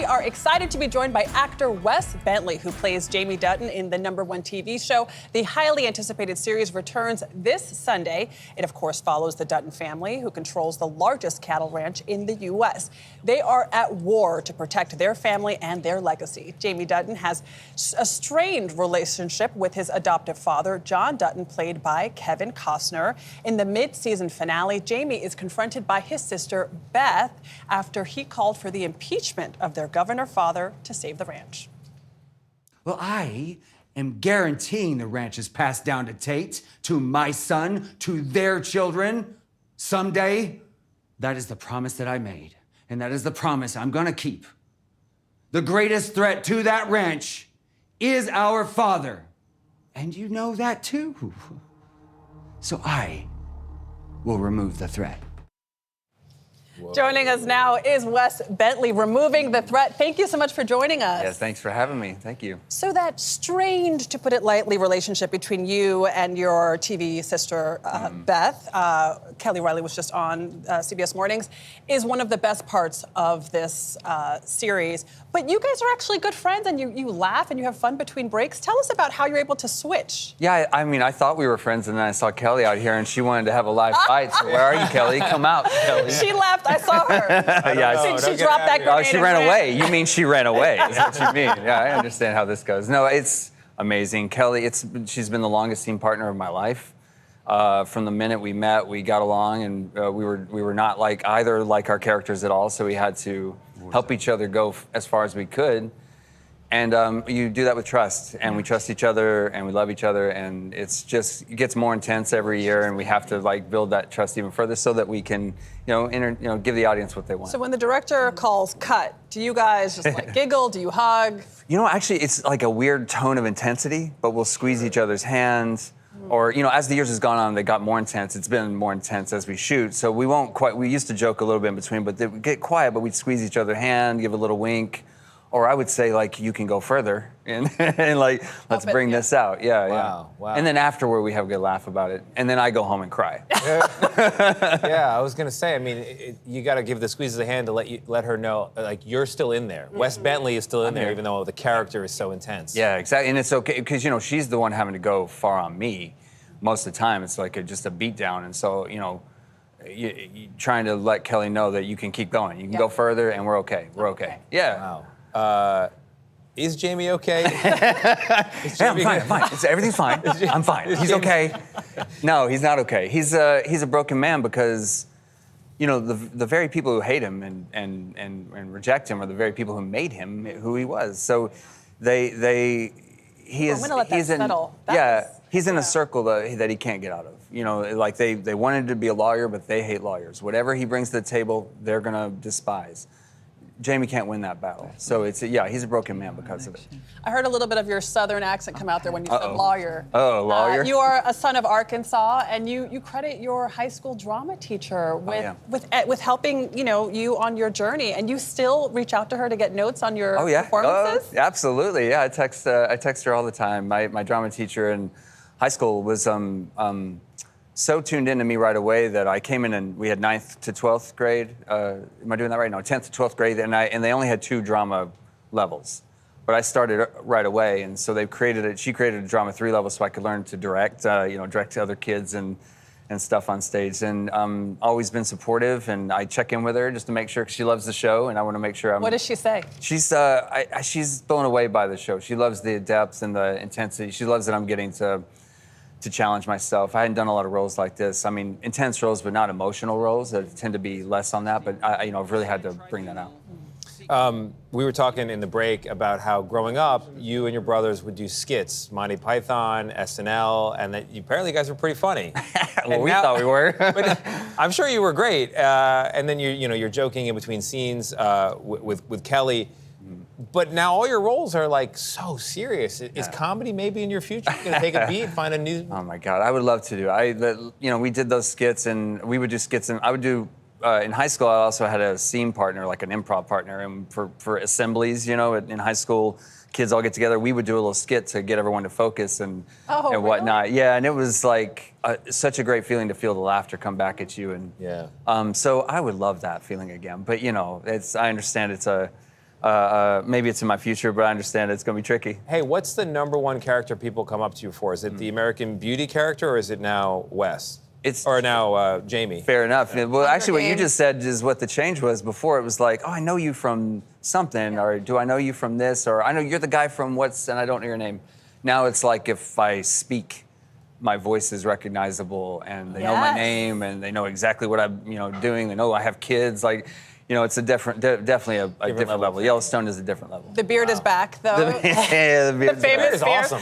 We are excited to be joined by actor Wes Bentley, who plays Jamie Dutton in the #1 TV show. The highly anticipated series returns this Sunday. It, of course, follows the Dutton family, who controls the largest cattle ranch in the U.S. They are at war to protect their family and their legacy. Jamie Dutton has a strained relationship with his adoptive father, John Dutton, played by Kevin Costner. In the mid-season finale, Jamie is confronted by his sister, Beth, after he called for the impeachment of their governor father to save the ranch. Well, I am guaranteeing the ranch is passed down to Tate, to my son, to their children someday. That is the promise that I made, and that is the promise I'm gonna keep. The greatest threat to that ranch is our father, and you know that too. So I will remove the threat. Whoa. Joining us now is Wes Bentley, removing the threat. Thank you so much for joining us. Yes, thanks for having me. Thank you. So that strained, to put it lightly, relationship between you and your TV sister, Beth, Kelly Reilly was just on CBS Mornings, is one of the best parts of this series. But you guys are actually good friends, and you laugh and you have fun between breaks. Tell us about how you're able to switch. Yeah, I mean, I thought we were friends, and then I saw Kelly out here, and she wanted to have a live fight. So where are you, Kelly? Come out, Kelly. She left. I saw her. Yeah, she dropped that grenade. Oh, she ran away. You mean she ran away? Is what you mean? Yeah, I understand how this goes. No, it's amazing, Kelly. She's been the longest team partner of my life. From the minute we met, we got along, and we were not like either like our characters at all. So we had to help each other go as far as we could. And you do that with trust, and we trust each other, and we love each other, and it gets more intense every year, and we have to like build that trust even further so that we can, give the audience what they want. So when the director calls cut, do you guys just like giggle? Do you hug? Actually, it's like a weird tone of intensity, but we'll squeeze each other's hands. Or, as the years has gone on, they got more intense. It's been more intense as we shoot. So we won't quite, we used to joke a little bit in between, but they would get quiet, but we'd squeeze each other's hand, give a little wink. Or I would say, like, you can go further and like, let's bring this out. Yeah. Wow. And then afterward, we have a good laugh about it. And then I go home and cry. Yeah, I was gonna say, I mean, you gotta give the squeeze of the hand to let her know, like, you're still in there. Wes Bentley is still in there, even though the character is so intense. Yeah, exactly. And it's okay, because, she's the one having to go far on me. Most of the time, it's like just a beat down. And so, you trying to let Kelly know that you can keep going. You can go further, and we're okay. We're okay. Yeah. Wow. Is Jamie okay? I'm fine. Everything's fine. I'm fine. He's okay. No, he's not okay. He's a broken man because, the very people who hate him and reject him are the very people who made him who he was. So he's in a circle that he can't get out of. Like they wanted to be a lawyer, but they hate lawyers. Whatever he brings to the table, they're gonna despise. Jamie can't win that battle. So he's a broken man because of it. I heard a little bit of your Southern accent come out there when you said lawyer. Oh, lawyer? You are a son of Arkansas, and you credit your high school drama teacher with helping you on your journey. And you still reach out to her to get notes on your performances? Absolutely. Yeah, I text her all the time. My drama teacher in high school was so tuned into me right away that I came in and we had 9th to 12th grade. Am I doing that right? No, 10th to 12th grade, and they only had 2 drama levels. But I started right away, and so she created a drama 3 level so I could learn to direct, direct to other kids and stuff on stage. And always been supportive, and I check in with her just to make sure, 'cause she loves the show, and I want to make sure What does she say? She's blown away by the show. She loves the depth and the intensity. She loves that I'm getting to challenge myself. I hadn't done a lot of roles like this. I mean, intense roles, but not emotional roles. I tend to be less on that, but I've really had to bring that out. We were talking in the break about how growing up, you and your brothers would do skits, Monty Python, SNL, and that apparently you guys were pretty funny. Well, we thought we were. But I'm sure you were great. And then you're joking in between scenes with Kelly. But now all your roles are like so serious. Is comedy maybe in your future? You're gonna take a beat, find a new? Oh my God, I would love to do. We did those skits, and we would do skits, and I would do. In high school, I also had a scene partner, like an improv partner, and for assemblies, in high school, kids all get together. We would do a little skit to get everyone to focus and whatnot. Really? Yeah, and it was like such a great feeling to feel the laughter come back at you, and so I would love that feeling again. But I understand it's a Maybe it's in my future, but I understand it's going to be tricky. Hey, what's the #1 character people come up to you for? Is it the American Beauty character, or is it now Wes? Or now Jamie? Fair enough. Well, actually, what you Games. just said is what the change was. Before, it was like, oh, I know you from something, or do I know you from this, or I know you're the guy from what's, and I don't know your name. Now it's like if I speak, my voice is recognizable, and they know my Yes. name, and they know exactly what I'm, doing. They know I have kids. Like, it's a definitely a different level. Yellowstone is a different level. The beard is back, though. Yeah, the beard's famous back. is beard. awesome.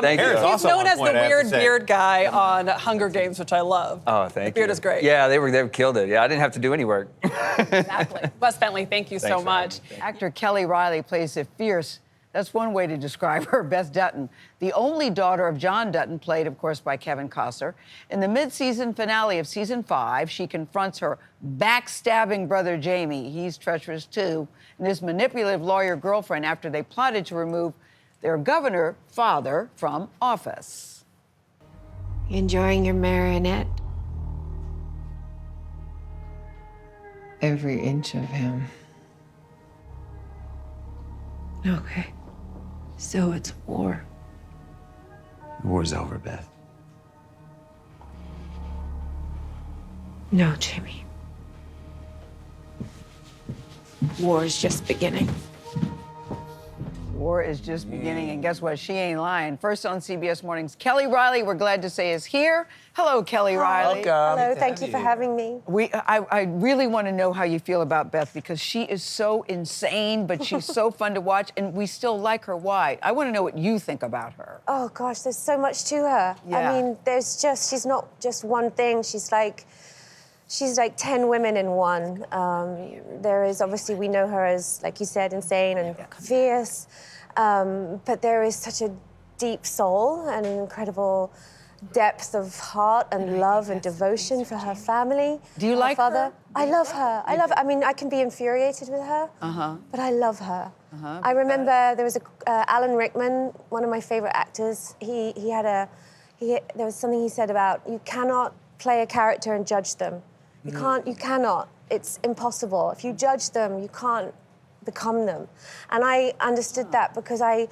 Thank you. Hair is He's awesome known on as point, the I have to weird say. beard guy on Hunger Games, which I love. Oh, thank you. The beard is great. Yeah, they killed it. Yeah, I didn't have to do any work. Exactly. Wes Bentley, thank you so Thanks for having much. me. Actor Kelly Reilly plays a fierce, that's one way to describe her, Beth Dutton, the only daughter of John Dutton, played, of course, by Kevin Costner. In the mid-season finale of season 5, she confronts her backstabbing brother Jamie, he's treacherous too, and his manipulative lawyer girlfriend after they plotted to remove their governor father from office. You enjoying your marionette? Every inch of him. Okay. So it's war. The war's over, Beth. No, Jimmy. War is just beginning. War is just beginning, and guess what? She ain't lying. First on CBS Mornings, Kelly Reilly, we're glad to say, is here. Hello, Kelly Reilly. Hello, thank you for having me. I really want to know how you feel about Beth, because she is so insane, but she's so fun to watch, and we still like her. Why? I want to know what you think about her. Oh gosh, there's so much to her. Yeah. I mean, she's not just one thing. She's like 10 women in one. There is, obviously, we know her as, like you said, insane and fierce, but there is such a deep soul and an incredible depth of heart and love and devotion for her family. Do you her like father. her? I love her. I mean, I can be infuriated with her, but I love her. I remember there was Alan Rickman, one of my favorite actors. There was something he said about, you cannot play a character and judge them. You cannot. It's impossible. If you judge them, you can't become them. And I understood that because I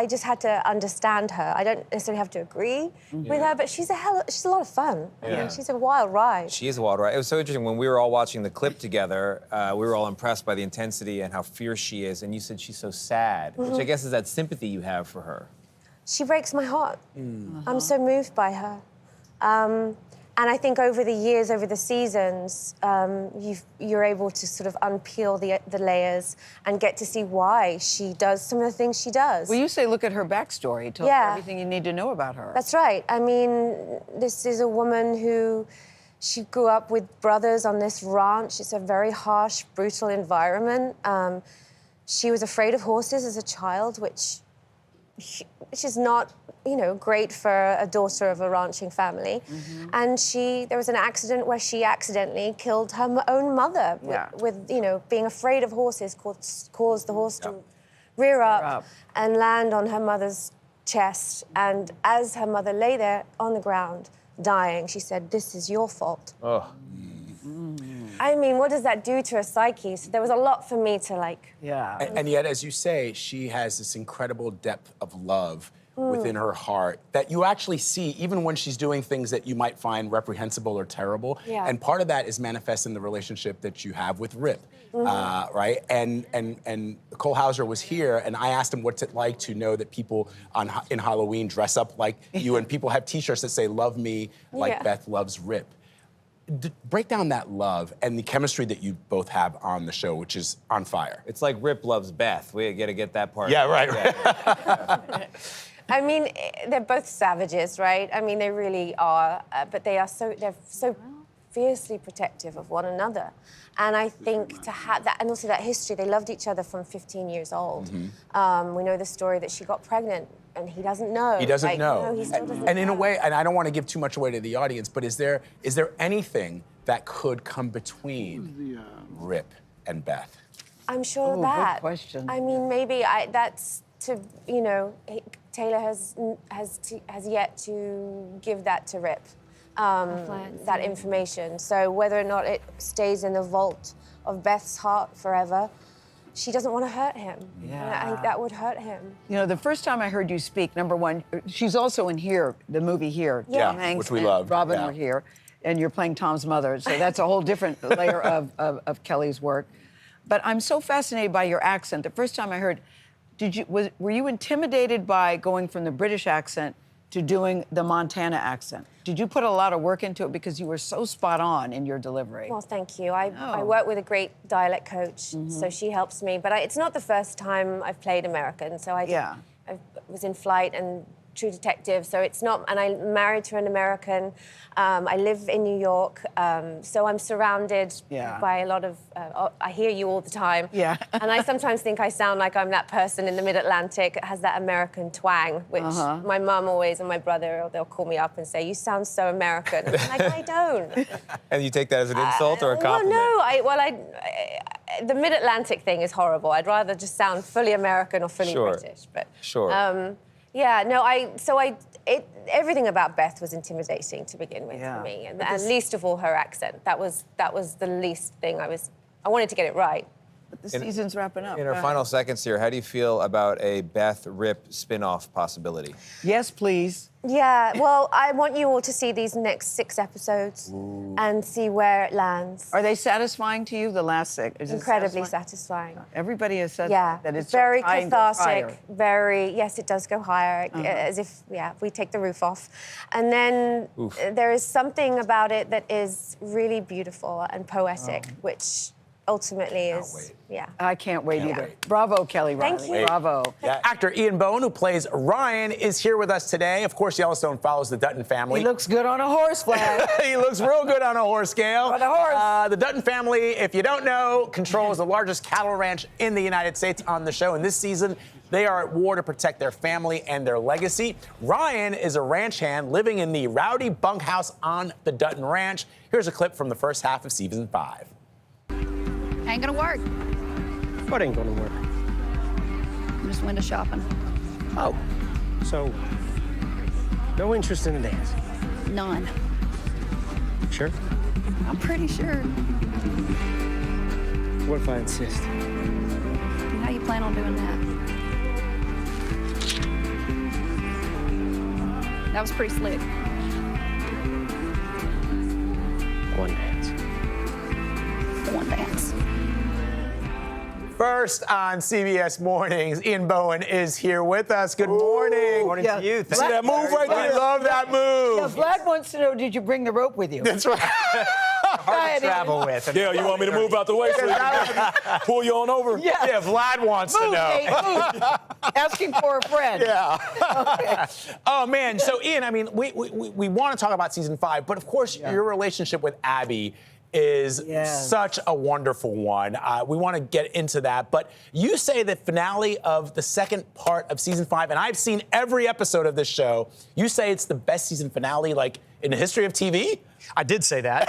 just had to understand her. I don't necessarily have to agree with her, but she's a lot of fun. I mean, she's a wild ride. She is a wild ride. It was so interesting when we were all watching the clip together. We were all impressed by the intensity and how fierce she is. And you said she's so sad, which I guess is that sympathy you have for her. She breaks my heart. I'm so moved by her. And I think over the years, over the seasons, you're able to sort of unpeel the layers and get to see why she does some of the things she does. Well, you say look at her backstory. Tell us everything you need to know about her. That's right. I mean, this is a woman who, she grew up with brothers on this ranch. It's a very harsh, brutal environment. She was afraid of horses as a child, which is not, great for a daughter of a ranching family. And there was an accident where she accidentally killed her own mother with being afraid of horses caused the horse to rear up and land on her mother's chest. And as her mother lay there on the ground, dying, she said, "This is your fault." Oh. I mean, what does that do to a psyche? So there was a lot for me to like. Yeah. And yet, as you say, she has this incredible depth of love within her heart that you actually see even when she's doing things that you might find reprehensible or terrible. Yeah. And part of that is manifest in the relationship that you have with Rip, right? And Cole Hauser was here, and I asked him what's it like to know that people in Halloween dress up like you, and people have T-shirts that say "Love me like Beth loves Rip." Break down that love and the chemistry that you both have on the show, which is on fire. It's like Rip loves Beth. We got to get that part. Yeah, right. I mean, they're both savages, right? I mean, they really are, but they're so fiercely protective of one another. And I think to have that, and also that history, they loved each other from 15 years old. We know the story that she got pregnant, and he doesn't know. He doesn't know. He still doesn't and in know. a way, and I don't want to give too much away to the audience, but is there anything that could come between Rip and Beth? I'm sure Ooh, that. good question. I mean, maybe that's to, Taylor has yet to give that to Rip, that information. So whether or not it stays in the vault of Beth's heart forever, she doesn't want to hurt him. And I think that would hurt him. You know, the first time I heard you speak, number one, she's also in Here, the movie Here. Yeah. Tom Hanks which we and love. Robin Yeah. were here, and you're playing Tom's mother, so that's a whole different layer of Kelly's work. But I'm so fascinated by your accent. The first time I heard, were you intimidated by going from the British accent to doing the Montana accent? Did you put a lot of work into it because you were so spot on in your delivery? Well, thank you. I work with a great dialect coach, so she helps me. But it's not the first time I've played American. So I was in Flight and True Detective, so it's not, and I'm married to an American. I live in New York, so I'm surrounded by a lot of, I hear you all the time. Yeah. And I sometimes think I sound like I'm that person in the Mid-Atlantic that has that American twang, which my mum always and my brother, they'll call me up and say, you sound so American. And I'm like, I don't. And you take that as an insult or a compliment? Well, no, the Mid-Atlantic thing is horrible. I'd rather just sound fully American or fully British. But yeah, no, everything about Beth was intimidating to begin with for me, and least of all her accent. That was the least thing I wanted to get it right. But the season's wrapping up. In our final seconds here, how do you feel about a Beth Rip spin-off possibility? Yes, please. Yeah, well, I want you all to see these next 6 episodes and see where it lands. Are they satisfying to you, the last 6? Is it Incredibly satisfying. Everybody has said that it's very so high and goes cathartic. Yes, it does go higher, as if we take the roof off. And then there is something about it that is really beautiful and poetic, which ultimately is I can't wait either. Bravo, Kelly Reilly. Thank you. Bravo. Yeah. Actor Ian Bohen, who plays Ryan, is here with us today. Of course, Yellowstone follows the Dutton family. He looks good on a horse, Flag. He looks real good on a horse, Gayle. On a horse. The Dutton family, if you don't know, controls the largest cattle ranch in the United States on the show. And this season, they are at war to protect their family and their legacy. Ryan is a ranch hand living in the rowdy bunkhouse on the Dutton Ranch. Here's a clip from the first half of season 5. Ain't gonna work. What ain't gonna work? I'm just window shopping. Oh, so no interest in a dance? None. Sure? I'm pretty sure. What if I insist? How you plan on doing that? That was pretty slick. One dance. One dance. First on CBS Mornings, Ian Bohen is here with us. Good morning. Morning to you. See that move right there? I love that move. Now, Vlad wants to know, did you bring the rope with you? That's right. Hard to travel with. Yeah, you want me to move out the way so you can pull you on over? Yeah, Vlad wants to know. Nate, move. Asking for a friend. Yeah. Okay. Oh, man. So, Ian, I mean, we want to talk about season 5, but of course, your relationship with Abby is such a wonderful one. We want to get into that, but you say the finale of the second part of season 5, and I've seen every episode of this show, you say it's the best season finale, like, in the history of TV? I did say that.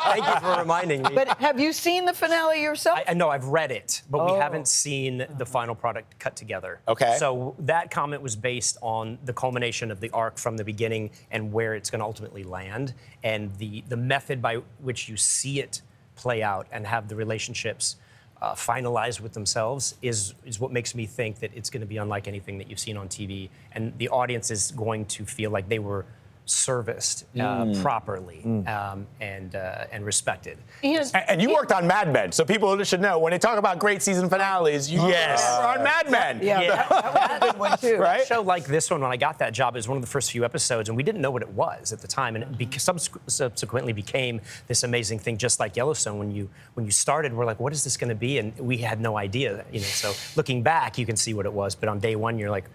Thank you for reminding me. But have you seen the finale yourself? I know I've read it, but we haven't seen the final product cut together. Okay. So that comment was based on the culmination of the arc from the beginning and where it's going to ultimately land, and the method by which you see it play out and have the relationships finalized with themselves is what makes me think that it's going to be unlike anything that you've seen on TV, and the audience is going to feel like they were serviced properly and respected. And you worked on Mad Men, so people should know when they talk about great season finales, you were on Mad Men. Yeah, that was a good one too. Right? A show like this one, when I got that job, it was one of the first few episodes, and we didn't know what it was at the time, and it subsequently became this amazing thing, just like Yellowstone. When you started, we're like, what is this going to be? And we had no idea, So looking back, you can see what it was, but on day one, you're like,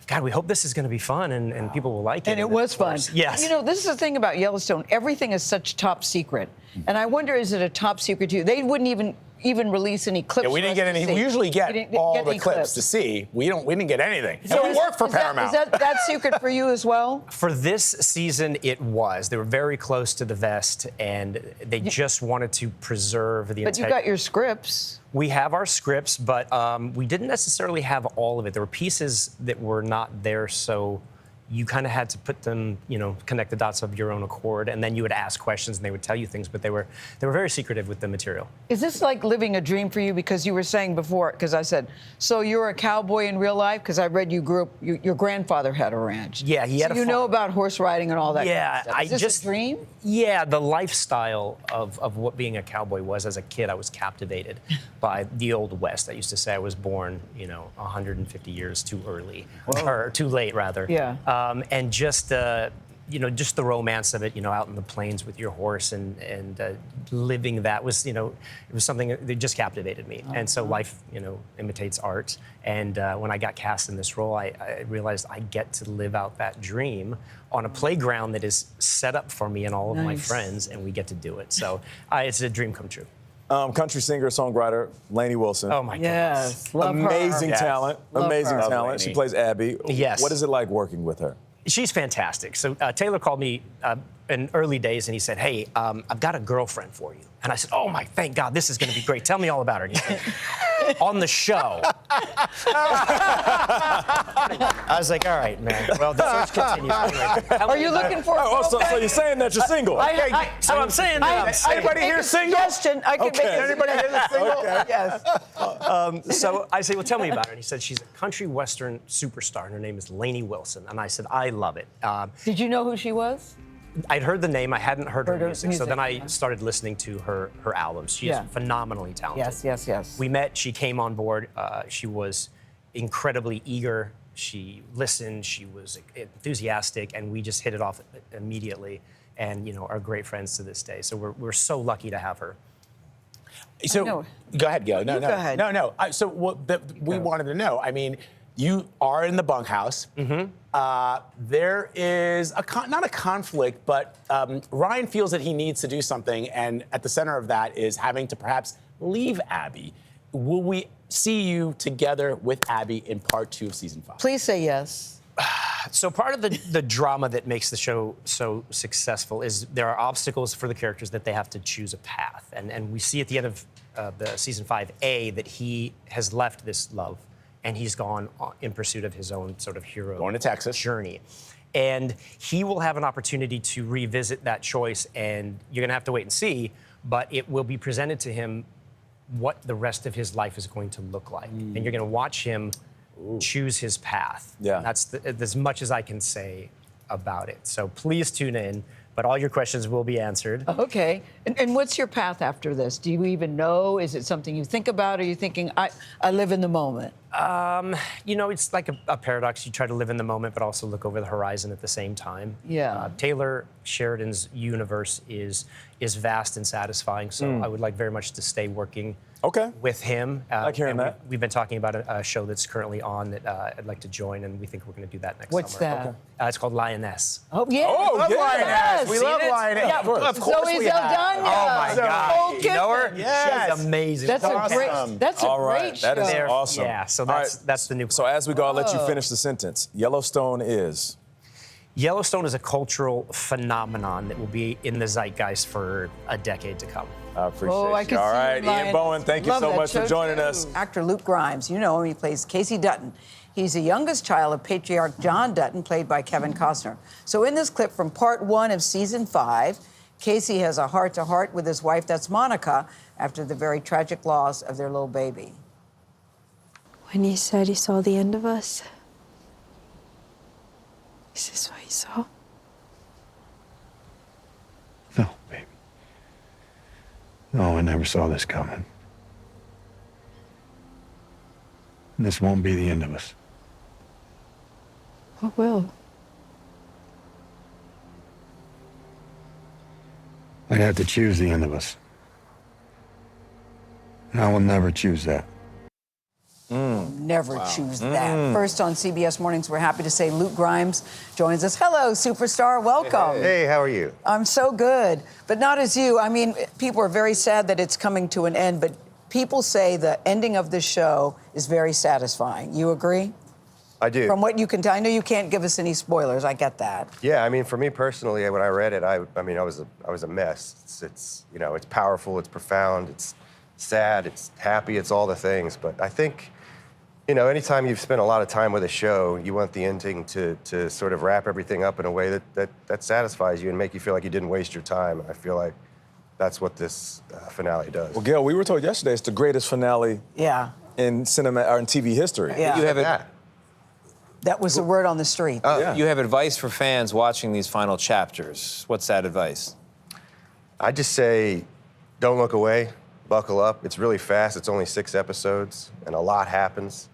God, we hope this is going to be fun and people will like it. And it was fun. Yes. You know, this is the thing about Yellowstone. Everything is such top secret. And I wonder, is it a top secret to you? They wouldn't even release any clips. Yeah, we didn't get any. We usually get all the clips to see. We didn't get anything. So and we work for Paramount. Is that secret for you as well? For this season, it was. They were very close to the vest, and they just wanted to preserve the But you got your scripts. We have our scripts, but we didn't necessarily have all of it. There were pieces that were not there so you kind of had to put them, connect the dots of your own accord, and then you would ask questions and they would tell you things, but they were very secretive with the material. Is this like living a dream for you? Because you were saying before, because I said, so you're a cowboy in real life? Because I read you grew up, your grandfather had a ranch. Yeah, he had so a you know about horse riding and all that Yeah, kind of stuff. Is this a dream? Yeah, the lifestyle of what being a cowboy was. As a kid, I was captivated by the Old West. I used to say I was born, 150 years too early, or too late, rather. Yeah. And just the romance of it, out in the plains with your horse and living that was, it was something that just captivated me. And so life, imitates art. And when I got cast in this role, I realized I get to live out that dream on a playground that is set up for me and all of my friends, and we get to do it. So it's a dream come true. Country singer, songwriter, Lainey Wilson. Oh my Yes, goodness. love her. Amazing talent. Love Amazing her. talent. She plays Abby. Yes. What is it like working with her? She's fantastic. So Taylor called me in early days and he said, hey, I've got a girlfriend for you. And I said, oh my, thank God, this is going to be great. Tell me all about her. And he said, on the show. I was like, all right, man. Well, the search continues. Anyway, Are you looking for a so you're saying that you're single? So I'm saying that I'm saying. Anybody here single? I can make it. Anybody here that's single? Yes. So I said, well, tell me about her. And he said, she's a country western superstar, and her name is Lainey Wilson. And I said, I love it. Did you know who she was? I'd heard the name. I hadn't heard her music. So then I yeah. started listening to her albums. She is phenomenally talented. Yes. We met. She came on board. She was incredibly eager. She listened. She was enthusiastic, and we just hit it off immediately. And are great friends to this day. So we're so lucky to have her. So go ahead, Gayle. No. Go ahead. No. So we wanted to know. I mean, you are in the bunkhouse. Mm-hmm. There is not a conflict, but Ryan feels that he needs to do something, and at the center of that is having to perhaps leave Abby. Will we see you together with Abby in part 2 of season 5? Please say yes. So part of the drama that makes the show so successful is there are obstacles for the characters that they have to choose a path. And we see at the end of the season 5A that he has left this love and he's gone in pursuit of his own sort of hero Going to Texas. journey. And he will have an opportunity to revisit that choice, and you're gonna have to wait and see, but it will be presented to him what the rest of his life is going to look like. And you're gonna watch him choose his path. Yeah. And that's as much as I can say about it. So please tune in, but all your questions will be answered. Okay. And what's your path after this? Do you even know? Is it something you think about? Or are you thinking, I live in the moment? It's like a paradox. You try to live in the moment, but also look over the horizon at the same time. Yeah. Taylor Sheridan's universe is vast and satisfying, so I would like very much to stay working with him. Like hearing that. We've been talking about a show that's currently on that I'd like to join, and we think we're going to do that next What's summer. that? It's called Lioness. Oh, yeah. Oh, Love yeah. Lioness. We Seen love it? Lioness. Yeah, Of course Zoe we have. Saldana. Oh my God! Nicole You know her? Kidman. Yes. She's amazing. That's Awesome. a great All right. show. That is awesome. Yeah, so All right. that's the new. So as we go, I'll let you Oh. finish the sentence. Yellowstone is. Yellowstone is a cultural phenomenon that will be in the zeitgeist for a decade to come. I appreciate Oh, I you. can All see right, you, Ian Lioness. Bowen, thank you Love so that much for show, joining too. us. Actor Luke Grimes, you know him, he plays Casey Dutton. He's the youngest child of patriarch John Dutton, played by Kevin Costner. So in this clip from part 1 of season 5, Casey has a heart-to-heart with his wife, that's Monica, after the very tragic loss of their little baby. When he said he saw the end of us, is this what he saw? No, baby. No, I never saw this coming. And this won't be the end of us. What will? I'd have to choose the end of us. And I will never choose that. Never choose that. First on CBS Mornings, we're happy to say Luke Grimes joins us. Hello, superstar. Welcome. Hey, how are you? I'm so good, but not as you. I mean, people are very sad that it's coming to an end, but people say the ending of this show is very satisfying. You agree? I do. From what you can tell, I know you can't give us any spoilers. I get that. Yeah, I mean, for me personally, when I read it, I was a mess. It's it's powerful, it's profound, it's sad, it's happy, it's all the things. But I think You know, anytime you've spent a lot of time with a show, you want the ending to sort of wrap everything up in a way that satisfies you and make you feel like you didn't waste your time. And I feel like that's what this finale does. Well, Gayle, we were told yesterday it's the greatest finale in cinema or in TV history. Yeah. You have That was the word on the street. You have advice for fans watching these final chapters. What's that advice? I just say, don't look away, buckle up. It's really fast. It's only 6 episodes, and a lot happens.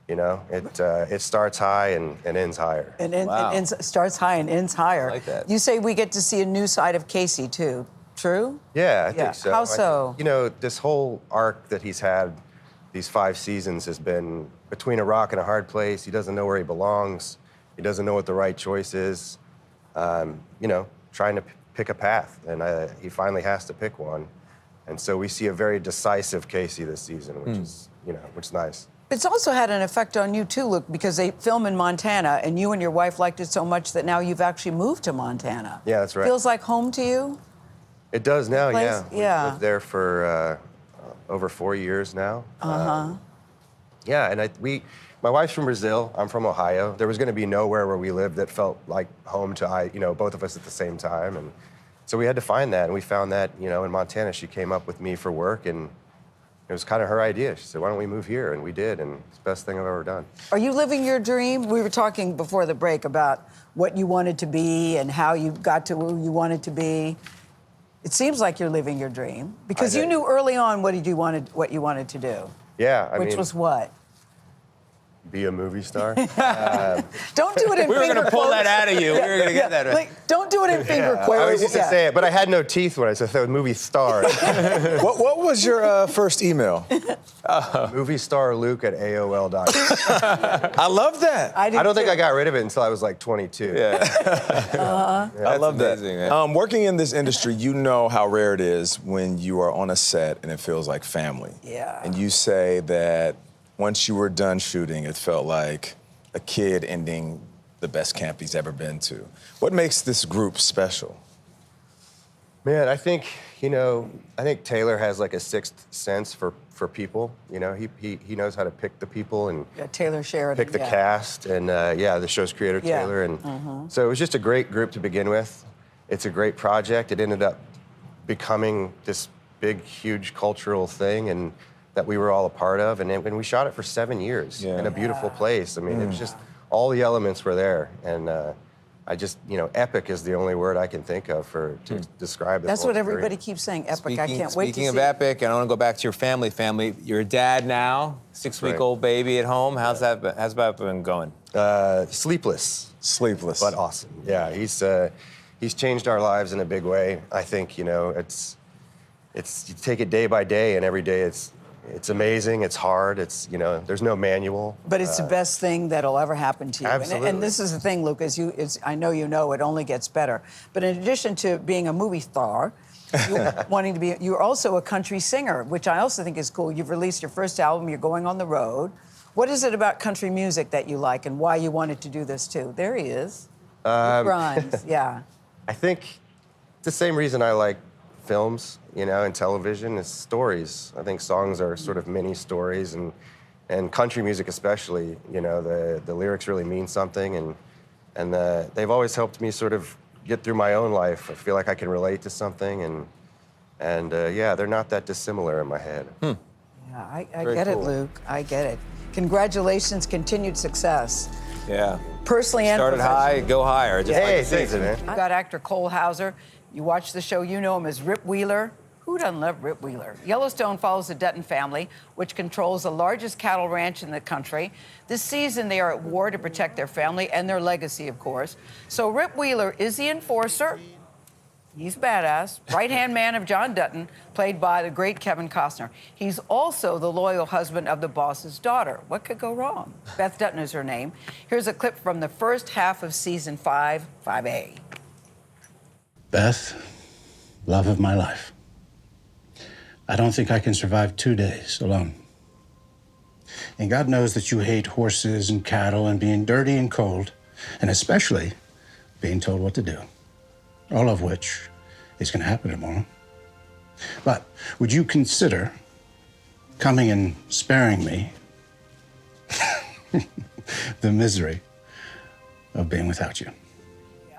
You know, it starts high and ends higher. And starts high and ends higher. I like that. You say we get to see a new side of Casey, too. True? Yeah, I think so. How so? You know, this whole arc that he's had, these 5 seasons, has been between a rock and a hard place. He doesn't know where he belongs. He doesn't know what the right choice is. You know, trying to pick a path, and he finally has to pick one. And so we see a very decisive Casey this season, which is, you know, which is nice. It's also had an effect on you, too, Luke, because they film in Montana, and you and your wife liked it so much that now you've actually moved to Montana. Yeah, that's right. Feels like home to you? It does now, Place? yeah. We've lived there for over 4 years now. Yeah, and my wife's from Brazil. I'm from Ohio. There was going to be nowhere where we lived that felt like home to both of us at the same time, and so we had to find that, and we found that, you know, in Montana. She came up with me for work, and it was kind of her idea. She said, "Why don't we move here?" And we did, and it's the best thing I've ever done. Are you living your dream? We were talking before the break about what you wanted to be and how you got to where you wanted to be. It seems like you're living your dream because you knew early on what you wanted to do. Yeah, Which was what? Be a movie star. Don't do it in We were finger going to pull quotes. that out of you. We were going to get that. Like, don't do it in finger quotes. I was used to say it, but I had no teeth when I said movie star. What was your first email? moviestarluke@aol.com. I love that. I don't think I got rid of it until I was like 22. I love that. amazing, man. Working in this industry, you know how rare it is when you are on a set and it feels like family. Yeah. And you say that once you were done shooting, it felt like a kid ending the best camp he's ever been to. What makes this group special? Man, I think Taylor has like a sixth sense for people. You know, he knows how to pick the people and Taylor Sheridan. pick the cast, and the show's creator Taylor, and so it was just a great group to begin with. It's a great project. It ended up becoming this big, huge cultural thing, and that we were all a part of, and we shot it for 7 years in a beautiful place. I mean, it was just all the elements were there, and I just, epic is the only word I can think of to describe this. That's whole what story. everybody keeps saying. Epic. I can't wait to see. Speaking of epic, and I want to go back to your family. You're a dad now, 6-week-old baby at home. How's that been going? Sleepless, but awesome. Yeah, he's changed our lives in a big way. I think it's you take it day by day, and every day it's amazing. It's hard. There's no manual. But it's the best thing that'll ever happen to you. Absolutely. And this is the thing, Luke, I know you know it only gets better. But in addition to being a movie star, you're also a country singer, which I also think is cool. You've released your first album. You're going on the road. What is it about country music that you like, and why you wanted to do this too? There he is. Luke Grimes. Yeah. I think it's the same reason I like films, and television is stories. I think songs are sort of mini stories, and country music especially. The lyrics really mean something, and they've always helped me sort of get through my own life. I feel like I can relate to something, and they're not that dissimilar in my head. Yeah, I get it, Luke. I get it. Congratulations, continued success. Yeah. Personally and Started professionally. high, go higher. Just like the thanks, season. man. You've got actor Cole Hauser. You watch the show, you know him as Rip Wheeler. Who doesn't love Rip Wheeler? Yellowstone follows the Dutton family, which controls the largest cattle ranch in the country. This season, they are at war to protect their family and their legacy, of course. So Rip Wheeler is the enforcer. He's badass. Right-hand man of John Dutton, played by the great Kevin Costner. He's also the loyal husband of the boss's daughter. What could go wrong? Beth Dutton is her name. Here's a clip from the first half of season 5A. Beth, love of my life. I don't think I can survive 2 days alone. And God knows that you hate horses and cattle and being dirty and cold, and especially being told what to do. All of which is going to happen tomorrow. But would you consider coming and sparing me the misery of being without you.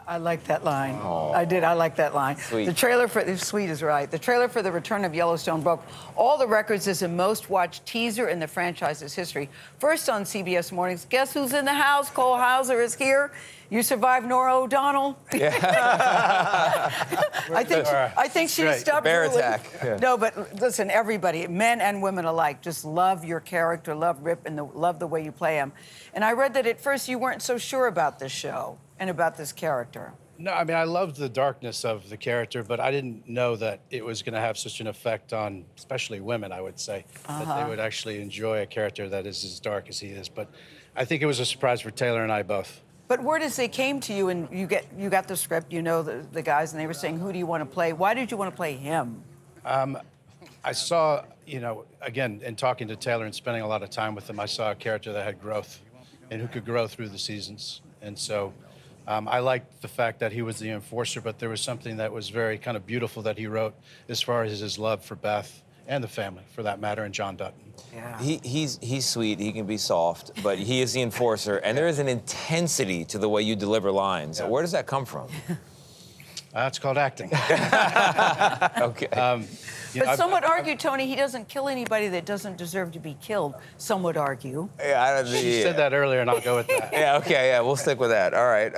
I like that line. I did. I like that line. Sweet. The trailer for sweet is right. The trailer for the return of Yellowstone broke all the records as the most-watched teaser in the franchise's history. First on CBS Mornings. Guess who's in the house? Cole Hauser is here. You survived Nora O'Donnell. Yeah. I think she stopped. Bear drooling. attack. Yeah. No, but listen, everybody, men and women alike, just love your character, love Rip, and love the way you play him. And I read that at first you weren't so sure about this show and about this character. No, I mean, I loved the darkness of the character, but I didn't know that it was going to have such an effect on, especially women, I would say, that they would actually enjoy a character that is as dark as he is. But I think it was a surprise for Taylor and I both. But word as they came to you and you got the script, you know the guys, and they were saying, who do you want to play? Why did you want to play him? I saw, again, in talking to Taylor and spending a lot of time with him, I saw a character that had growth and who could grow through the seasons. And so I liked the fact that he was the enforcer, but there was something that was very kind of beautiful that he wrote as far as his love for Beth and the family, for that matter, and John Dutton. Yeah. He's sweet, he can be soft, but he is the enforcer, and there is an intensity to the way you deliver lines. Yeah. Where does that come from? It's called acting. Okay. But some would argue, Tony, he doesn't kill anybody that doesn't deserve to be killed. Some would argue. Yeah, She said that earlier, and I'll go with that. Yeah, okay, yeah, we'll stick with that. All right.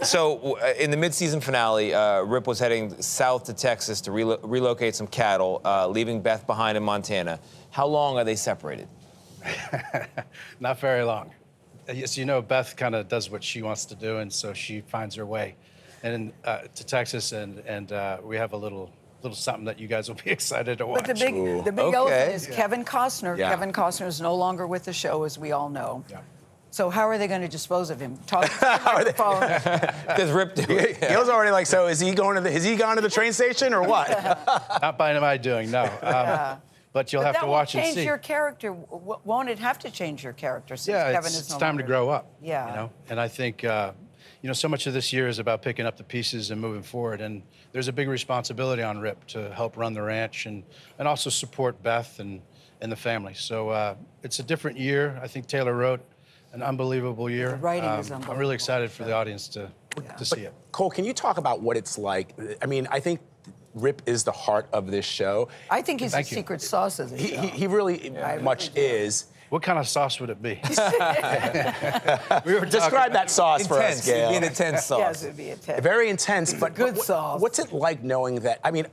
So in the mid-season finale, Rip was heading south to Texas to relocate some cattle, leaving Beth behind in Montana. How long are they separated? Not very long. Yes, Beth kind of does what she wants to do, and so she finds her way to Texas, and we have a little something that you guys will be excited to watch. But the big elephant is Kevin Costner. Yeah. Kevin Costner is no longer with the show, as we all know. Yeah. So how are they going to dispose of him? Talk to the microphone. Does Rip do it? Gayle's already like, so is he gone to the train station or what? Not by my doing, no. But you'll have to watch and see. That will change your character. Won't it have to change your character since Kevin is no it's time to grow up. Yeah. And I think, so much of this year is about picking up the pieces and moving forward. And there's a big responsibility on Rip to help run the ranch and also support Beth and the family. So it's a different year. I think Taylor wrote an unbelievable year. The writing is unbelievable. I'm really excited for the audience to see it. Cole, can you talk about what it's like? I mean, I think Rip is the heart of this show. I think he's the secret sauce of this show. He really much is. What kind of sauce would it be? Describe that sauce for us, Gayle. It'd be an intense sauce. Yes, it'd be intense. Very intense, but good sauce. What's it like knowing that? I mean,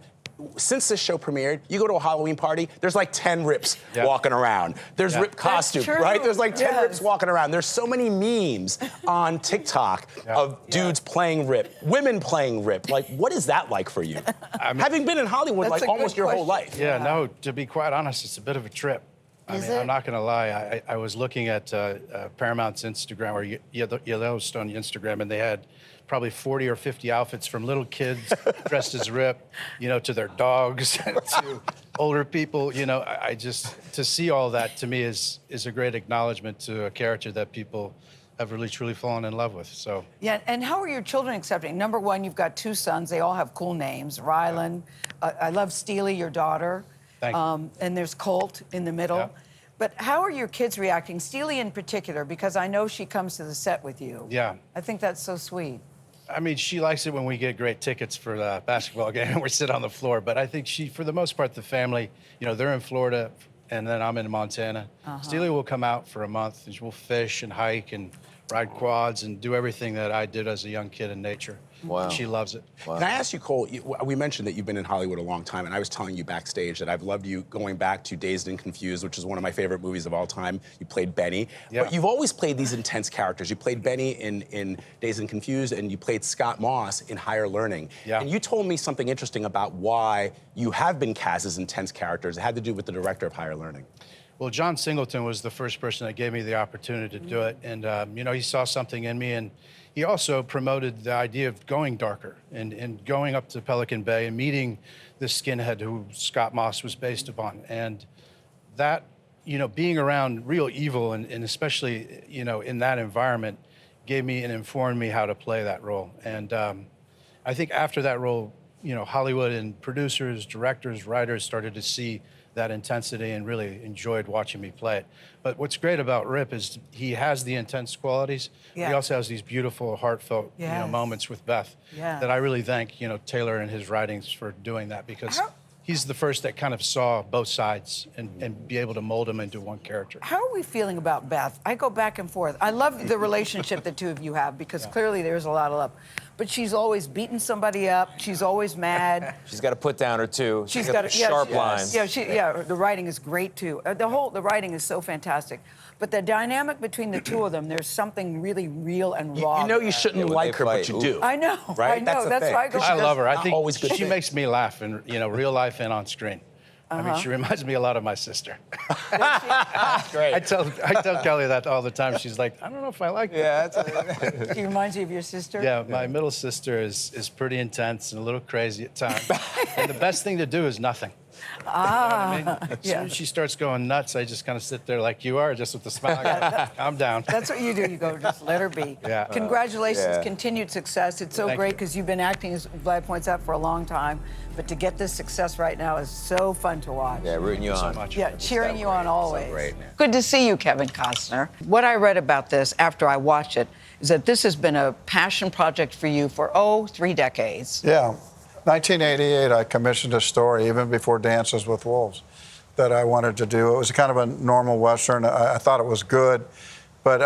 since this show premiered, you go to a Halloween party, there's like 10 Rips walking around. There's Rip costume, right? There's like 10 Rips walking around. There's so many memes on TikTok of dudes playing Rip, women playing Rip. Like, what is that like for you? Having been in Hollywood like almost your whole life. Yeah, no, to be quite honest, it's a bit of a trip. I'm not going to lie. I was looking at Paramount's Instagram, or Yellowstone Instagram, and they had probably 40 or 50 outfits from little kids dressed as Rip, to their dogs, to older people. I just, to see all that to me is a great acknowledgement to a character that people have really truly fallen in love with. So yeah, and how are your children accepting? Number one, you've got 2 sons. They all have cool names. Rylan, I love Steely, your daughter. Thank you. And there's Colt in the middle. Yeah. But how are your kids reacting? Steely in particular, because I know she comes to the set with you. Yeah. I think that's so sweet. I mean, she likes it when we get great tickets for the basketball game and we sit on the floor. But I think for the most part, the family, they're in Florida and then I'm in Montana. Steely will come out for a month and we'll fish and hike and ride quads and do everything that I did as a young kid in nature. Wow. And she loves it. Wow. Can I ask you, Cole, we mentioned that you've been in Hollywood a long time, and I was telling you backstage that I've loved you going back to Dazed and Confused, which is one of my favorite movies of all time. You played Benny. Yeah. But you've always played these intense characters. You played Benny in Dazed and Confused, and you played Scott Moss in Higher Learning. Yeah. And you told me something interesting about why you have been cast as intense characters. It had to do with the director of Higher Learning. Well, John Singleton was the first person that gave me the opportunity to do it. And, he saw something in me. And he also promoted the idea of going darker and going up to Pelican Bay and meeting this skinhead who Scott Moss was based upon. And that, being around real evil and especially, in that environment gave me and informed me how to play that role. And I think after that role, Hollywood and producers, directors, writers started to see that intensity and really enjoyed watching me play it. But what's great about Rip is he has the intense qualities. Yeah. He also has these beautiful, heartfelt Yes. moments with Beth Yeah. that I really thank Taylor and his writings for doing that, because he's the first that kind of saw both sides and be able to mold them into one character. How are we feeling about Beth? I go back and forth. I love the relationship the two of you have, because clearly there's a lot of love. But she's always beating somebody up. She's always mad. She's got a put down or two. She's got sharp lines. Yeah, the writing is great too. The writing is so fantastic. But the dynamic between the two of them, there's something really real and raw. You know you shouldn't like her, but you do. I know. Right? I know. That's why I go. I love her. I think always good she thing. makes me laugh in real life and on screen. I mean, she reminds me a lot of my sister. That's great. I tell Kelly that all the time. She's like, I don't know if I like that. Yeah, She reminds you of your sister? Yeah, my middle sister is pretty intense and a little crazy at times. And the best thing to do is nothing. Ah, You know what I mean? As soon as she starts going nuts, I just kind of sit there like you are, just with a smile. I'm down. That's what you do. You go, just let her be. Yeah. Congratulations, continued success. It's so Thank great you. because you've been acting, as Vlad points out, for a long time. But to get this success right now is so fun to watch. Yeah, rooting you on. So much. Yeah, cheering you on always. great. Good to see you, Kevin Costner. What I read about this after I watched it is that this has been a passion project for you for, 3 decades. Yeah. 1988, I commissioned a story, even before Dances with Wolves, that I wanted to do. It was kind of a normal Western. I thought it was good, but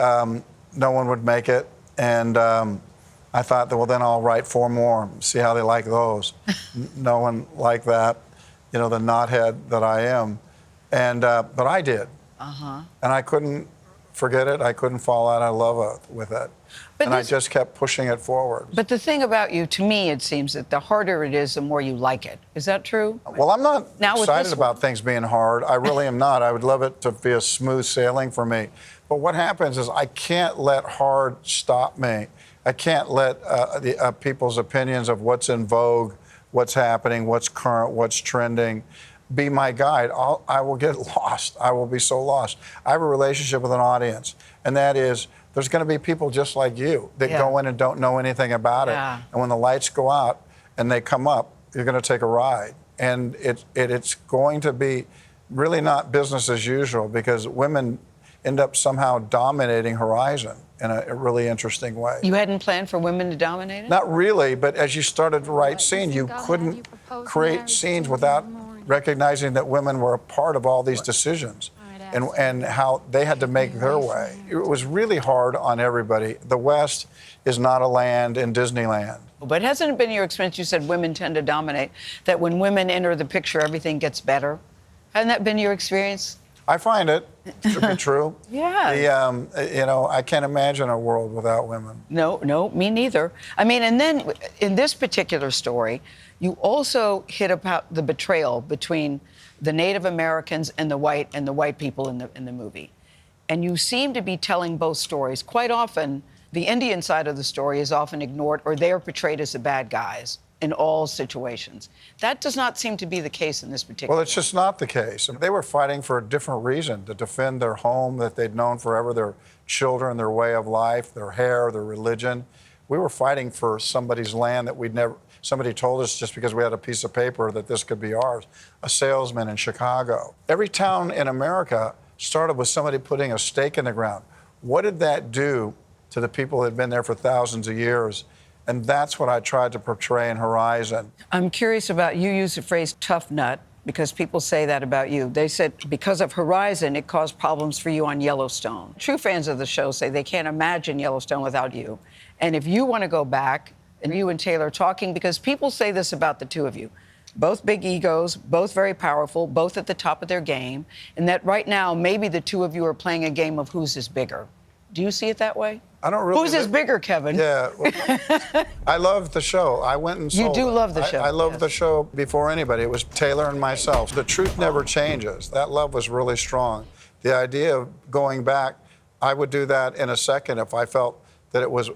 no one would make it. And I thought, that, well, then I'll write 4 more, see how they like those. No one liked that, the knothead that I am. And but I did. And I couldn't forget it. I couldn't fall out of love with it. And I just kept pushing it forward. But the thing about you, to me, it seems that the harder it is, the more you like it. Is that true? Well, I'm not Now with excited this about things being hard. I really am not. I would love it to be a smooth sailing for me. But what happens is I can't let hard stop me. I can't let people's opinions of what's in vogue, what's happening, what's current, what's trending, be my guide. I will get lost. I will be so lost. I have a relationship with an audience, and that is, there's going to be people just like you that go in and don't know anything about it. And when the lights go out and they come up, you're going to take a ride. And it's going to be really not business as usual, because women end up somehow dominating Horizon in a really interesting way. You hadn't planned for women to dominate it? Not really, but as you started to write scenes, you couldn't create scenes without recognizing that women were a part of all these decisions. And how they had to make their way. It was really hard on everybody. The West is not a land in Disneyland. But hasn't it been your experience, you said women tend to dominate, that when women enter the picture, everything gets better? Hasn't that been your experience? I find it to be true. Yeah. I can't imagine a world without women. No, me neither. I mean, and then in this particular story, you also hit about the betrayal between the Native Americans and the white people in the movie. And you seem to be telling both stories. Quite often, the Indian side of the story is often ignored, or they are portrayed as the bad guys in all situations. That does not seem to be the case in this particular Well, it's just not the case. They were fighting for a different reason, to defend their home that they'd known forever, their children, their way of life, their hair, their religion. We were fighting for somebody's land that we'd never... Somebody told us just because we had a piece of paper that this could be ours. A salesman in Chicago. Every town in America started with somebody putting a stake in the ground. What did that do to the people that had been there for thousands of years? And that's what I tried to portray in Horizon. I'm curious about, you use the phrase tough nut, because people say that about you. They said because of Horizon, it caused problems for you on Yellowstone. True fans of the show say they can't imagine Yellowstone without you. And if you want to go back, and you and Taylor talking, because people say this about the two of you. Both big egos, both very powerful, both at the top of their game, and that right now, maybe the two of you are playing a game of whose is bigger. Do you see it that way? I don't really... Whose is bigger, Kevin? Yeah. I love the show. I went and sold You do it. love the show. I loved the show before anybody. It was Taylor and myself. The truth never changes. That love was really strong. The idea of going back, I would do that in a second if I felt that it was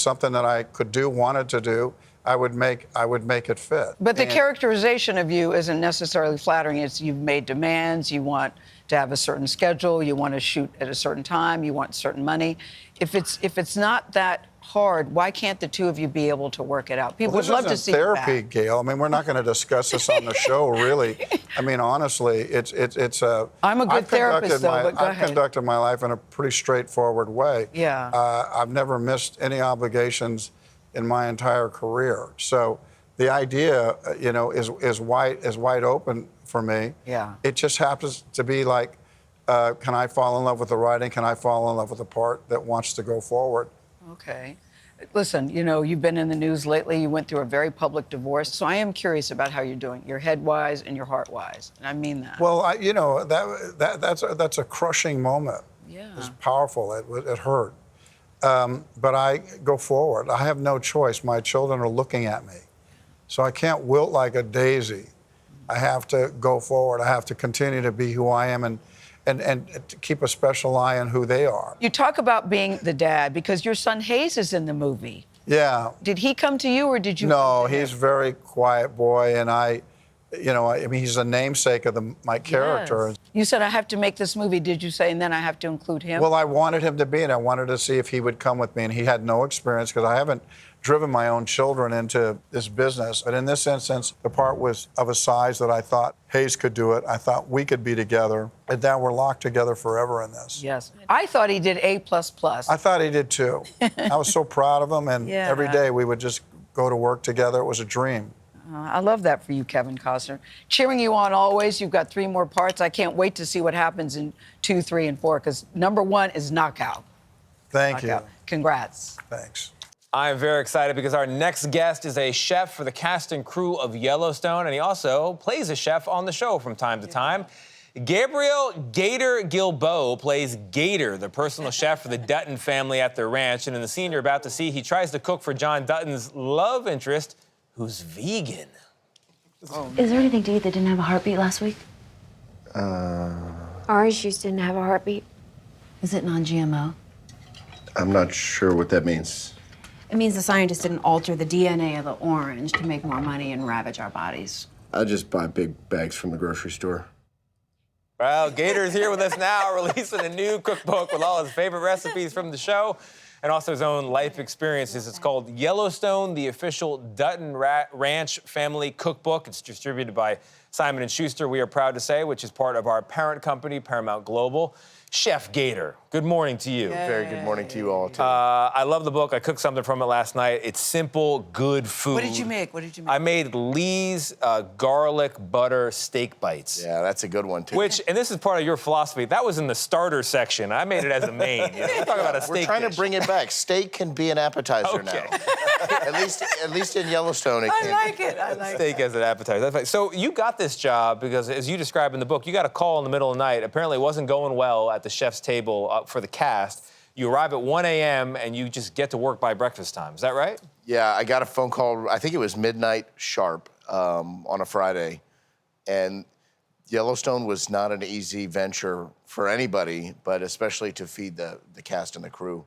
something that I could do, wanted to do. I would make it fit. But the characterization of you isn't necessarily flattering. It's you've made demands, you want to have a certain schedule. You want to shoot at a certain time. You want certain money. If it's not that hard, why can't the two of you be able to work it out? People Well, would love to this see isn't you therapy, back. Gayle. I mean, we're not going to discuss this on the show, really. I mean, honestly, it's a. I'm a good therapist, though, but go I've ahead. conducted my life in a pretty straightforward way. Yeah. I've never missed any obligations in my entire career. So the idea, is wide open for me. Yeah. It just happens to be like, can I fall in love with the writing? Can I fall in love with the part that wants to go forward? Okay. Listen, you've been in the news lately. You went through a very public divorce. So I am curious about how you're doing, your head-wise and your heart-wise. And I mean that. Well, that's a crushing moment. Yeah. It's powerful. It hurt. But I go forward. I have no choice. My children are looking at me. So I can't wilt like a daisy. I have to go forward. I have to continue to be who I am and to keep a special eye on who they are. You talk about being the dad because your son Hayes is in the movie. Yeah. Did he come to you or did you? No, he's a very quiet boy, and I mean, he's a namesake of my character. Yes. You said I have to make this movie, did you say, and then I have to include him? Well, I wanted him to be in it. I wanted to see if he would come with me, and he had no experience because I haven't driven my own children into this business. But in this instance, the part was of a size that I thought Hayes could do it. I thought we could be together, and now we're locked together forever in this. Yes. I thought he did A++. I thought he did too. I was so proud of him, and Yeah. every day we would just go to work together. It was a dream. I love that for you, Kevin Costner. Cheering you on always. You've got 3 more parts. I can't wait to see what happens in 2, 3, and 4, because number 1 is Knockout. Thank you. Knockout. Congrats. Thanks. I'm very excited because our next guest is a chef for the cast and crew of Yellowstone, and he also plays a chef on the show from time to time. Gabriel Gator Gilboa plays Gator, the personal chef for the Dutton family at their ranch. And in the scene you're about to see, he tries to cook for John Dutton's love interest, who's vegan. Is there anything to eat that didn't have a heartbeat last week? Orange juice didn't have a heartbeat. Is it non-GMO? I'm not sure what that means. It means the scientists didn't alter the DNA of the orange to make more money and ravage our bodies. I just buy big bags from the grocery store. Well, Gator's here with us now, releasing a new cookbook with all his favorite recipes from the show and also his own life experiences. It's called Yellowstone, the official Dutton Ranch Family Cookbook. It's distributed by Simon & Schuster, we are proud to say, which is part of our parent company, Paramount Global. Chef Gator, good morning to you. Very good morning to you all, too. I love the book. I cooked something from it last night. It's simple, good food. What did you make? I made Lee's garlic butter steak bites. Yeah, that's a good one, too. Which, and this is part of your philosophy, that was in the starter section. I made it as a main. We're talking about a steak We're trying dish. to bring it back. Steak can be an appetizer now. At least in Yellowstone, it can. I like it. Steak as an appetizer. That's right. So you got this job because, as you describe in the book, you got a call in the middle of the night. Apparently, it wasn't going well at the chef's table for the cast. You arrive at 1 a.m. and you just get to work by breakfast time. Is that right? Yeah, I got a phone call, I think it was midnight sharp on a Friday. And Yellowstone was not an easy venture for anybody, but especially to feed the cast and the crew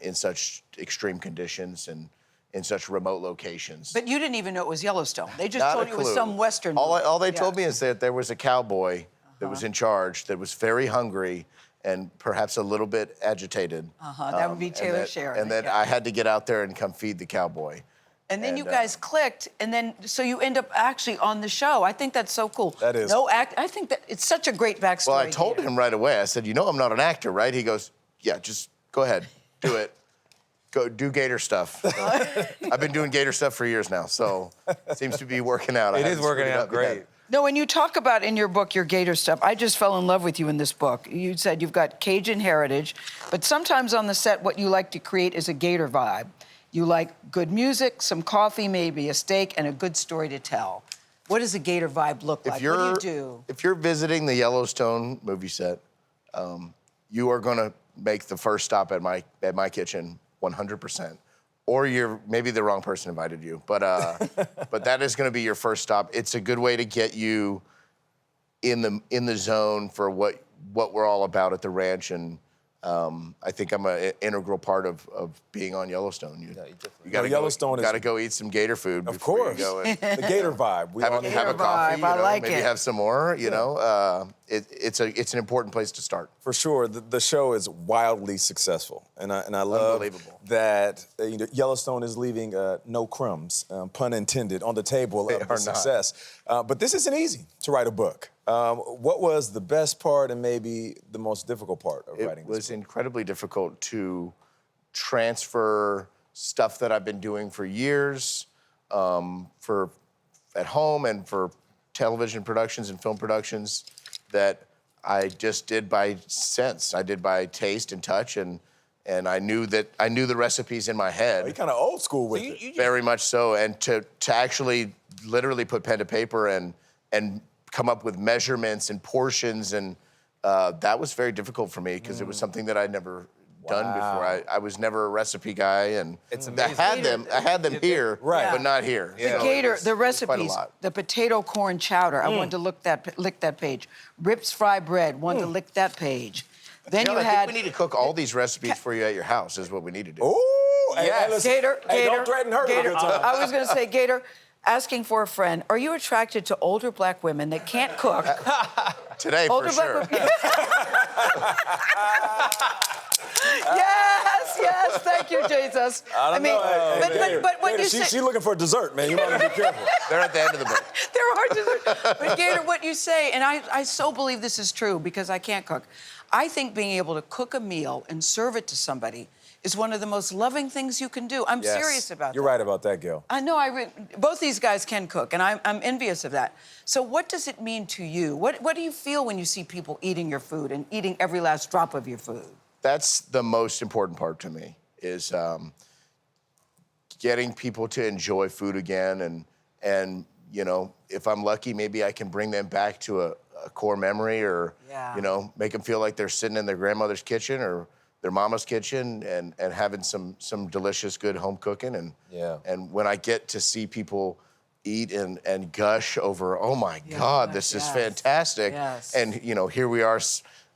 in such extreme conditions and in such remote locations. But you didn't even know it was Yellowstone. They just Not told a you it was clue. some Western. All they movie. told me is that there was a cowboy that was in charge, that was very hungry and perhaps a little bit agitated. That would be Taylor Sheridan. And then I had to get out there and come feed the cowboy. And then you guys clicked, and then so you end up actually on the show. I think that's so cool. That is. I think that it's such a great backstory. Well, I told him right away. I said, I'm not an actor, right? He goes, yeah, just go ahead, do it. Go do Gator stuff. I've been doing Gator stuff for years now, so it seems to be working out. It is working out great. No, when you talk about in your book your Gator stuff, I just fell in love with you in this book. You said you've got Cajun heritage, but sometimes on the set, what you like to create is a Gator vibe. You like good music, some coffee, maybe a steak, and a good story to tell. What does a Gator vibe look like? What do you do? If you're visiting the Yellowstone movie set, you are going to make the first stop at my kitchen 100%. Or you're maybe the wrong person invited you, but that is going to be your first stop. It's a good way to get you in the zone for what we're all about at the ranch, and I think I'm an integral part of being on Yellowstone. You got Yellowstone to go eat some Gator food. Of before course. You go and The Gator vibe. We all have a coffee. I like maybe it. have some more. You know, it's an important place to start. For sure, the show is wildly successful, and I love that Yellowstone is leaving no crumbs, pun intended, on the table of the success. But this isn't easy to write a book. What was the best part and maybe the most difficult part of writing this book? It was incredibly difficult to transfer stuff that I've been doing for years, for at home and for television productions and film productions that I just did by sense. I did by taste and touch, and I knew the recipes in my head. You're kind of old school with it. Very much so, and to actually literally put pen to paper and come up with measurements and portions, and that was very difficult for me because it was something that I'd never done before. I was never a recipe guy, and I had them here, but not here. The So Gator, the quite a recipes, lot. the potato corn chowder. I wanted to lick that page. Rips fried bread. Wanted to lick that page. Then Gail, you I had. think we need to cook all these recipes for you at your house. Is what we need to do. Ooh, Yes. Gator, don't threaten her with a Gator. good time. I was going to say, Gator, asking for a friend. Are you attracted to older black women that can't cook? Today, older for sure. Black yes, thank you, Jesus. I mean, but what you say, she's looking for dessert, man. You want to be careful. They're at the end of the book. there are desserts. But Gator, what you say, and I so believe this is true because I can't cook. I think being able to cook a meal and serve it to somebody is one of the most loving things you can do. I'm serious about that. You're right about that, Gail. I know. Both these guys can cook, and I'm envious of that. So what does it mean to you? What do you feel when you see people eating your food and eating every last drop of your food? That's the most important part to me, is getting people to enjoy food again, and you know, if I'm lucky, maybe I can bring them back to a core memory, or you know, make them feel like they're sitting in their grandmother's kitchen or their mama's kitchen and having some delicious, good home cooking. And when I get to see people eat and gush over, oh my God, this is fantastic. And you know, here we are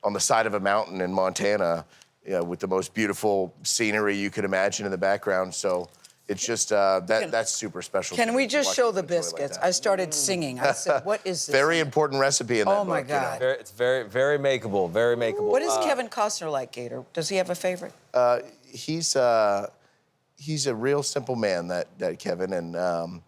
on the side of a mountain in Montana, you know, with the most beautiful scenery you could imagine in the background. So it's just that's super special. Can we just show the biscuits? I started singing. I said, "What is this?" Very important recipe in that book. Oh my God! It's very, very makeable. Very makeable. What is Kevin Costner like, Gator? Does he have a favorite? He's a real simple man, that Kevin, and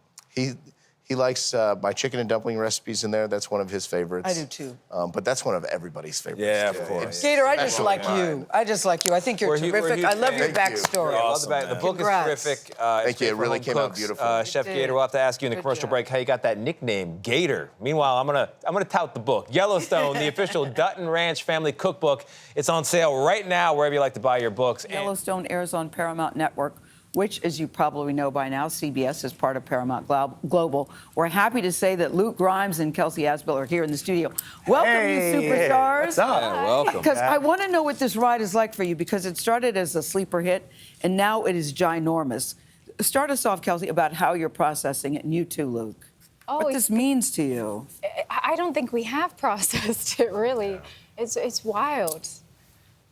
he likes my chicken and dumpling recipes in there. That's one of his favorites. I do too. But that's one of everybody's favorites. Yeah, of course. Gator, I just like you. I just like you. I think you're terrific. I love your backstory. The book is terrific. Thank you. It really came out beautiful. Chef Gator, we'll have to ask you in the commercial break how you got that nickname, Gator. Meanwhile, I'm gonna tout the book, Yellowstone, the official Dutton Ranch family cookbook. It's on sale right now wherever you like to buy your books. Yellowstone airs on Paramount Network, which, as you probably know by now, CBS is part of Paramount Global. We're happy to say that Luke Grimes and Kelsey Asbill are here in the studio. Welcome, you superstars. What's up? Yeah, welcome. Because I want to know what this ride is like for you, because it started as a sleeper hit, and now it is ginormous. Start us off, Kelsey, about how you're processing it, and you too, Luke. What this means to you. I don't think we have processed it, really. It's wild.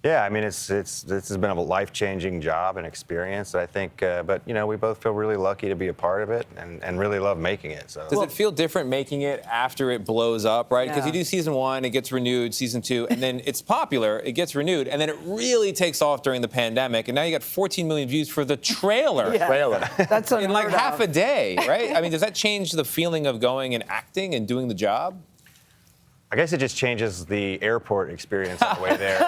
Yeah, I mean, this has been a life-changing job and experience, I think. But you know, we both feel really lucky to be a part of it, and really love making it. So. Does it feel different making it after it blows up, right? Because Yeah. you do season 1, it gets renewed, season 2, and then it's popular, it gets renewed, and then it really takes off during the pandemic, and now you got 14 million views for the trailer. That's in like unheard half of. a day, right? I mean, does that change the feeling of going and acting and doing the job? I guess it just changes the airport experience on the way there.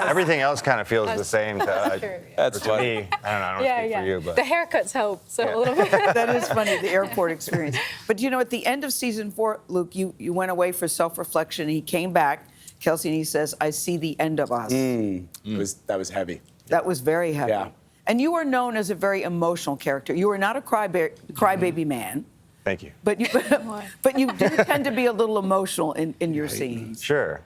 Everything else kind of feels the same to me. I don't know. I don't speak for you, but The haircuts help, so a little bit. That is funny, the airport experience. But you know, at the end of season 4, Luke, you went away for self-reflection, and he came back, Kelsey, and he says, "I see the end of us." That was heavy. That was very heavy. Yeah. And you are known as a very emotional character. You are not a crybaby man. thank you. But you do tend to be a little emotional in your scenes. Sure.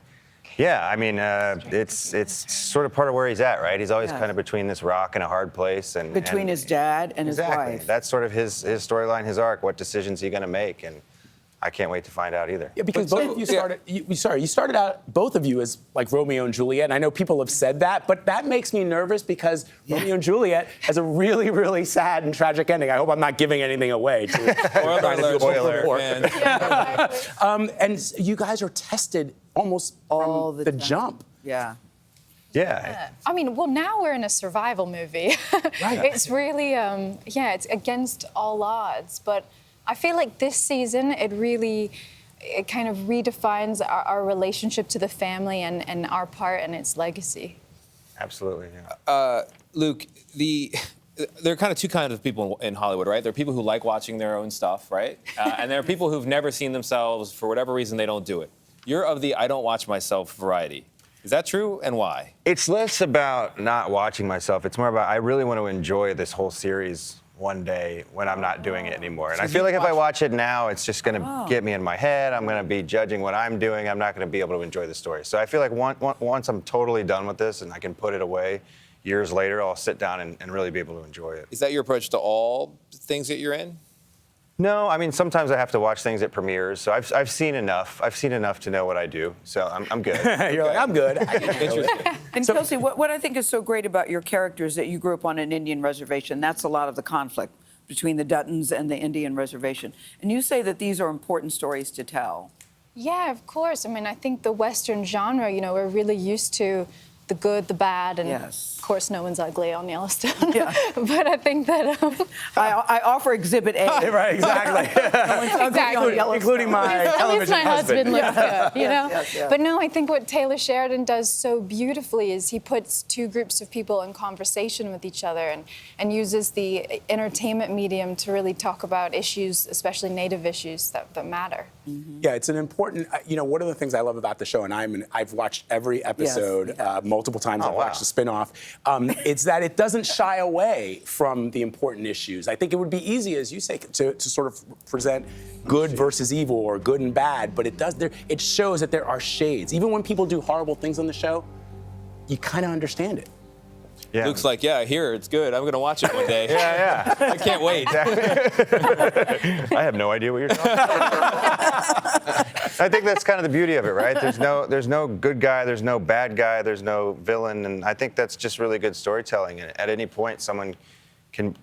Yeah, I mean, it's sort of part of where he's at, right? He's always kind of between this rock and a hard place, and his dad and his wife. That's sort of his storyline, his arc. What decisions is he going to make? And I can't wait to find out either. Yeah, because both of you started. You started out, both of you, as like Romeo and Juliet. And I know people have said that, but that makes me nervous because Romeo and Juliet has a really, really sad and tragic ending. I hope I'm not giving anything away. And you guys are tested almost all from the jump. Yeah. Yeah. I mean, well, now we're in a survival movie. Right. It's really, it's against all odds. But I feel like this season, it kind of redefines our relationship to the family and our part in its legacy. Absolutely, yeah. Luke, there are kind of two kinds of people in Hollywood, right? There are people who like watching their own stuff, right? And there are people who've never seen themselves. For whatever reason, they don't do it. You're of the I don't watch myself variety. Is that true, and why? It's less about not watching myself. It's more about I really want to enjoy this whole series one day when I'm not doing it anymore. And I feel like if I watch it now, it's just going to get me in my head. I'm going to be judging what I'm doing. I'm not going to be able to enjoy the story. So I feel like once I'm totally done with this and I can put it away, years later, I'll sit down and really be able to enjoy it. Is that your approach to all things that you're in? No, I mean, sometimes I have to watch things at premieres, so I've seen enough. I've seen enough to know what I do, so I'm good. You're like, I'm good. And Kelsey, what I think is so great about your character is that you grew up on an Indian reservation. That's a lot of the conflict between the Duttons and the Indian reservation. And you say that these are important stories to tell. Yeah, of course. I mean, I think the Western genre, we're really used to the good, the bad, and of course, no one's ugly on Yellowstone. Yeah. But I think that I offer Exhibit A. Right, exactly. Including my at least my husband looks good, Yes. But no, I think what Taylor Sheridan does so beautifully is he puts two groups of people in conversation with each other and uses the entertainment medium to really talk about issues, especially Native issues that matter. Mm-hmm. Yeah, it's an important. One of the things I love about the show, and I've watched every episode multiple times. I've watched the spinoff. It's that it doesn't shy away from the important issues. I think it would be easy, as you say, to sort of present good versus evil or good and bad, but it does. It shows that there are shades. Even when people do horrible things on the show, you kind of understand it. Yeah. Luke's like, yeah, I hear it's good. I'm going to watch it one day. Yeah. I can't wait. I have no idea what you're talking about. I think that's kind of the beauty of it, right? There's no good guy, there's no bad guy, there's no villain, and I think that's just really good storytelling. And at any point, someone can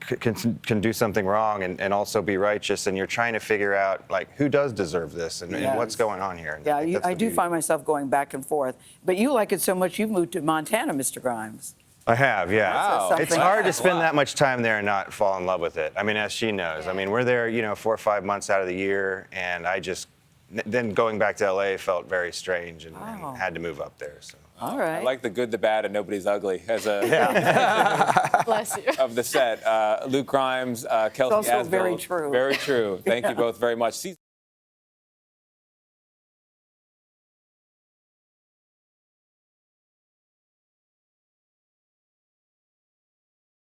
do something wrong and also be righteous, and you're trying to figure out like who does deserve this and what's going on here. Yeah, I do find myself going back and forth. But you like it so much, you've moved to Montana, Mr. Grimes. I have, yeah. Wow. It's hard to spend that much time there and not fall in love with it. I mean, as she knows. I mean, we're there, 4 or 5 months out of the year, and then going back to LA felt very strange and had to move up there. So. All right. I like the good, the bad, and nobody's ugly as a bless you of the set. Luke Grimes, Kelsey also Asbill. very true. Very true. Thank you both very much.